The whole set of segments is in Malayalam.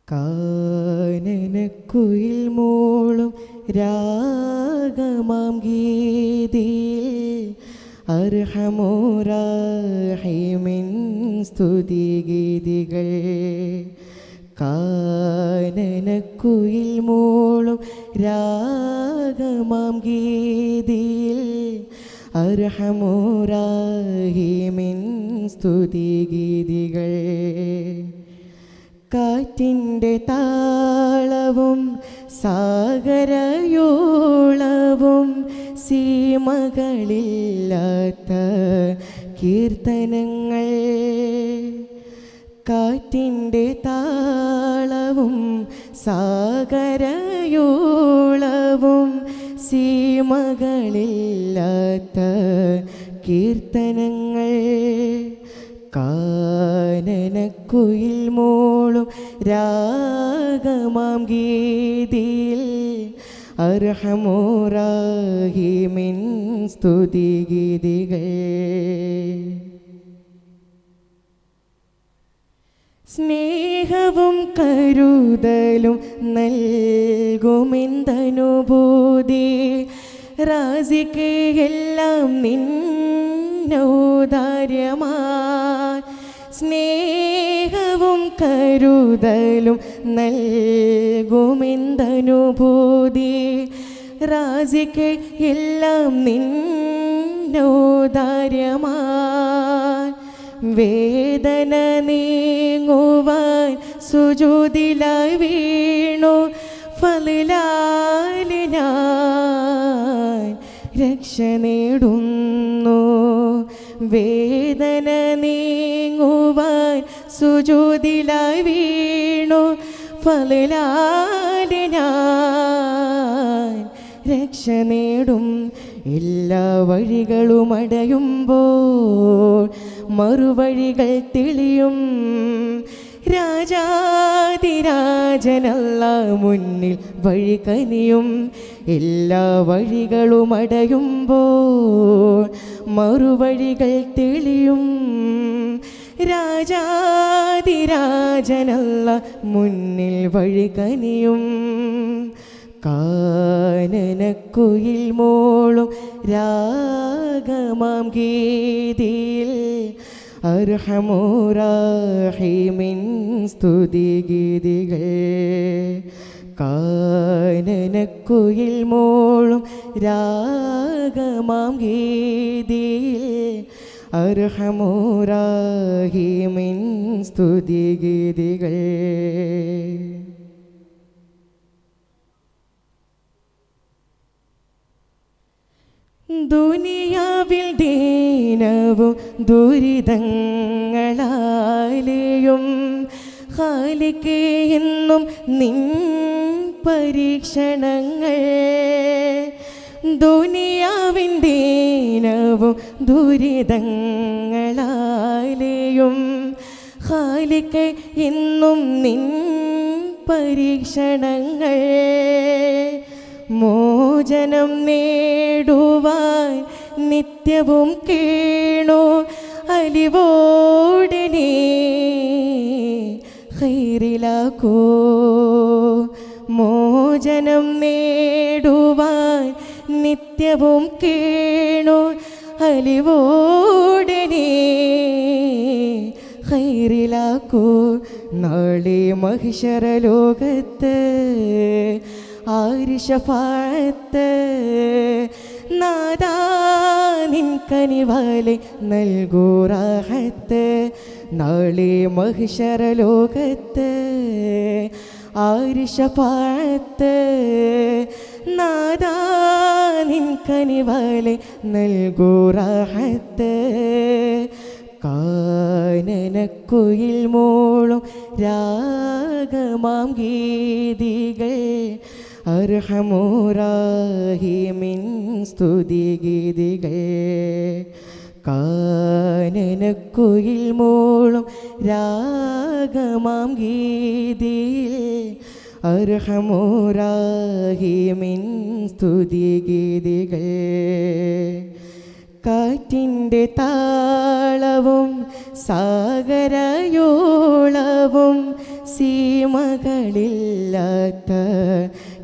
കാനനക്കുയിൽ മൂളും രാഗമാം ഗീതിയിൽ അർഹമുറാഹിമിൻ സ്തുതിഗീതികൾ. കാനനക്കുയിൽ മൂളും രാഗമാം ഗീതിയിൽ അർഹമുറാഹിമിൻ സ്തുതിഗീതികൾ. കാറ്റിൻ്റെ താളവും സാഗരയോളവും സീമകളില്ലാത്ത കീർത്തനങ്ങൾ. കാറ്റിൻ്റെ താളവും സാഗരയോളവും സീമകളില്ലാത്ത കീർത്തനങ്ങൾ. കാനനക്കുയിൽ മൂളും രാഗമാം ഗീതിയിൽ അർഹമുറാഹിമിൻ സ്തുതിഗീതികൾ. സ്നേഹവും കരുതലും നൽകുമെന്തനുഭൂതി റാസിക്ക് എല്ലാം നിന്നൗദാര്യമായി. സ്നേഹവും കരുതലും നൽകുമെന്തനുഭൂതി റാസിക്ക് എല്ലാം നിന്നൗദാര്യമായി. വേദന നീങ്ങുവാൻ സുജൂദിലായി വീണു ഫളിലാൽ ഞാൻ രക്ഷ നേടുന്നു. വേദന നീങ്ങുവാൻ സുജൂദിലായി വീണു ഫളിലാൽ ഞാൻ രക്ഷ നേടും. എല്ലാ വഴികളും അടയുമ്പോൾ മറുവഴികൾ തെളിയും. രാജാതിരാജനല്ല മുന്നിൽ വഴി കനിയും. എല്ലാ വഴികളും അടയുമ്പോൾ മറുവഴികൾ തെളിയും. രാജാതിരാജനല്ല മുന്നിൽ വഴി കനിയും. കാനനക്കുയിൽ മൂളും രാഗമാം ഗീതിയിൽ അർഹമുറാഹിമിൻ സ്തുതിഗീതികൾ. കാനനക്കുയിൽ മൂളും രാഗമാം ഗീതിയിൽ അർഹമുറാഹിമിൻ സ്തുതിഗീതികൾ. ദുനിയാവിൽ ദീനവും ദുരിതങ്ങളാലെയും ഖാലിഖേ എന്നും നിൻ പരീക്ഷണങ്ങൾ. ദുനിയാവിൻ ദീനവും ദുരിതങ്ങളാലെയും ഖാലിഖേ എന്നും നിൻ പരീക്ഷണങ്ങൾ. മോചനം നേടുവാൻ നിത്യവും കേണു അലിവോടെ നീ ഖൈറിലാക്കൂ. മോചനം നേടുവാൻ നിത്യവും കേണു അലിവോടെ നീ ഖൈറിലാക്കൂ. നാളെ മഹിശറലോകത്ത് ആര് ശഫാഅത്ത് നാദാ നിൻ കനിവാലെ നൽകൂ റാഹത്ത്. നാളെ മഹിശറലോകത്ത് ആര് ശഫാഅത്ത് നാദാ നിൻ കനിവാലെ നൽകൂ റാഹത്ത്. കാനനക്കുയിൽ മൂളും രാഗമാം ഗീതികൾ അർഹമുറാഹിമിൻ സ്തുതിഗീതികൾ. കാനനക്കുയിൽ മൂളും രാഗമാം ഗീതിയിൽ അർഹമുറാഹിമിൻ സ്തുതിഗീതികൾ. കാറ്റിൻ്റെ താളവും സാഗരയോളവും സീമകളില്ലാത്ത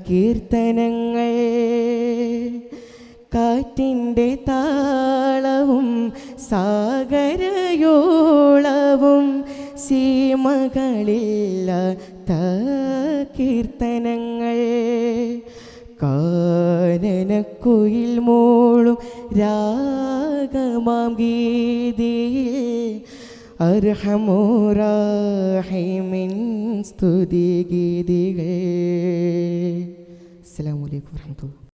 കീർത്തനങ്ങൾ, കാറ്റിൻ്റെ താളവും സാഗരയോളവും സീമകളില്ലാത്ത കീർത്തനങ്ങൾ, കാനനക്കുയിൽ മൂളും രാഗമാം ഗീതിയിൽ അർഹമുറാഹിമിൻ സ്തുതിഗീതികൾ. അസ്സലാമു അലൈക്കും വറഹ്മത്തുള്ളാഹി.